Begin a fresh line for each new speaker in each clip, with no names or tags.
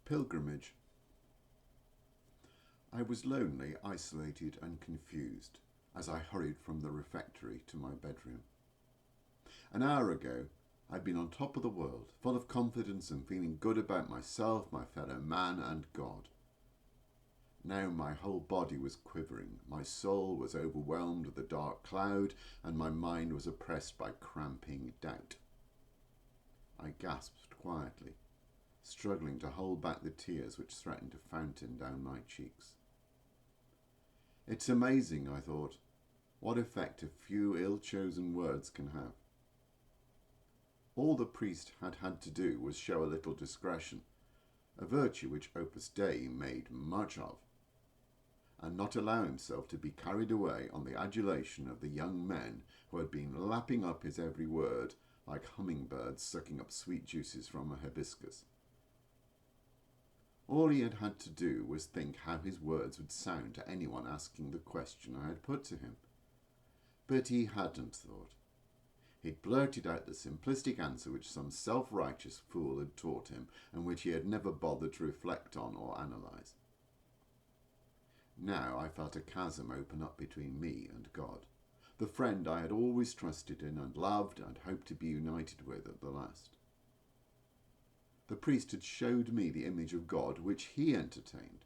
Pilgrimage. I was lonely, isolated and confused as I hurried from the refectory to my bedroom. An hour ago, I'd been on top of the world, full of confidence and feeling good about myself, my fellow man and God. Now my whole body was quivering, my soul was overwhelmed with a dark cloud, and my mind was oppressed by cramping doubt. I gasped quietly, struggling to hold back the tears which threatened to fountain down my cheeks. It's amazing, I thought, what effect a few ill-chosen words can have. All the priest had had to do was show a little discretion, a virtue which Opus Dei made much of, and not allow himself to be carried away on the adulation of the young men who had been lapping up his every word like hummingbirds sucking up sweet juices from a hibiscus. All he had had to do was think how his words would sound to anyone asking the question I had put to him. But he hadn't thought. He'd blurted out the simplistic answer which some self-righteous fool had taught him, and which he had never bothered to reflect on or analyse. Now I felt a chasm open up between me and God, the friend I had always trusted in and loved and hoped to be united with at the last. The priest had showed me the image of God which he entertained,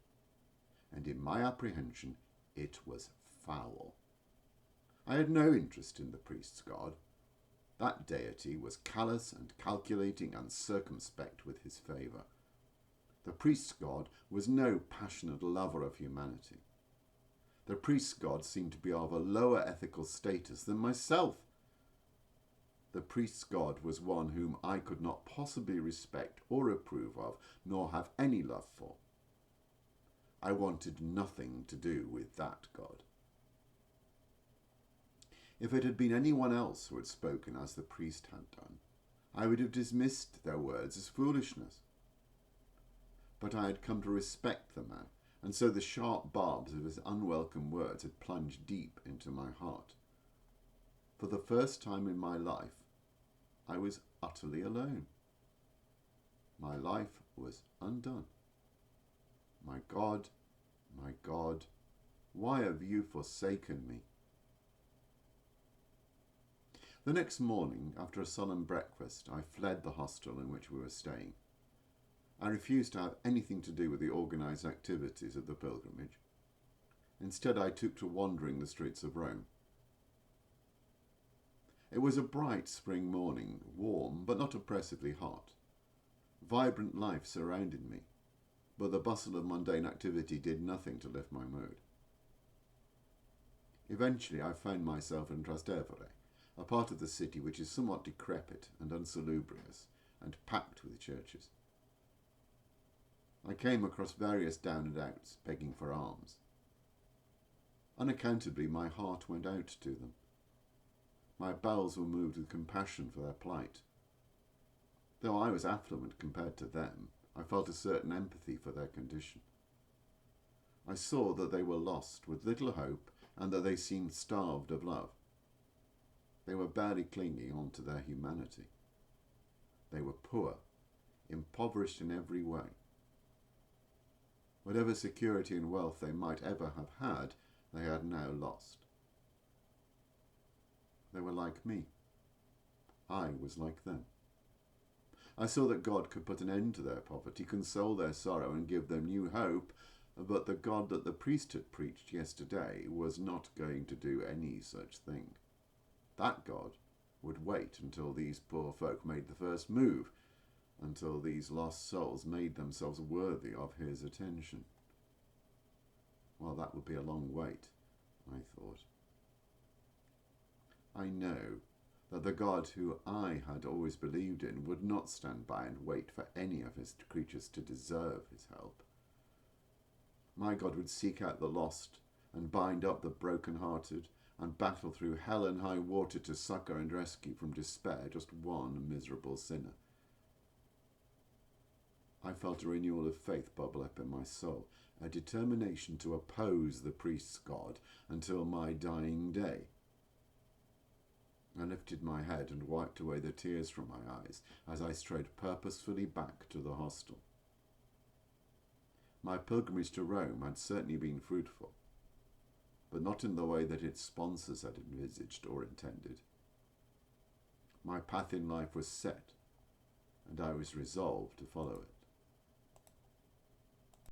and in my apprehension it was foul. I had no interest in the priest's God. That deity was callous and calculating and circumspect with his favour. The priest's God was no passionate lover of humanity. The priest's God seemed to be of a lower ethical status than myself. The priest's God was one whom I could not possibly respect or approve of, nor have any love for. I wanted nothing to do with that God. If it had been anyone else who had spoken as the priest had done, I would have dismissed their words as foolishness. But I had come to respect the man, and so the sharp barbs of his unwelcome words had plunged deep into my heart. For the first time in my life, I was utterly alone. My life was undone. My God, why have you forsaken me? The next morning, after a solemn breakfast, I fled the hostel in which we were staying. I refused to have anything to do with the organised activities of the pilgrimage. Instead, I took to wandering the streets of Rome. It was a bright spring morning, warm but not oppressively hot. Vibrant life surrounded me, but the bustle of mundane activity did nothing to lift my mood. Eventually, I found myself in Trastevere, a part of the city which is somewhat decrepit and unsalubrious, and packed with churches. I came across various down and outs begging for alms. Unaccountably, my heart went out to them. My bowels were moved with compassion for their plight. Though I was affluent compared to them, I felt a certain empathy for their condition. I saw that they were lost, with little hope, and that they seemed starved of love. They were barely clinging on to their humanity. They were poor, impoverished in every way. Whatever security and wealth they might ever have had, they had now lost. They were like me. I was like them. I saw that God could put an end to their poverty, console their sorrow, and give them new hope, but the God that the priest had preached yesterday was not going to do any such thing. That God would wait until these poor folk made the first move, until these lost souls made themselves worthy of his attention. Well, that would be a long wait, I thought. I know that the God who I had always believed in would not stand by and wait for any of his creatures to deserve his help. My God would seek out the lost and bind up the broken-hearted and battle through hell and high water to succour and rescue from despair just one miserable sinner. I felt a renewal of faith bubble up in my soul, a determination to oppose the priest's God until my dying day. I lifted my head and wiped away the tears from my eyes as I strode purposefully back to the hostel. My pilgrimage to Rome had certainly been fruitful, but not in the way that its sponsors had envisaged or intended. My path in life was set, and I was resolved to follow it.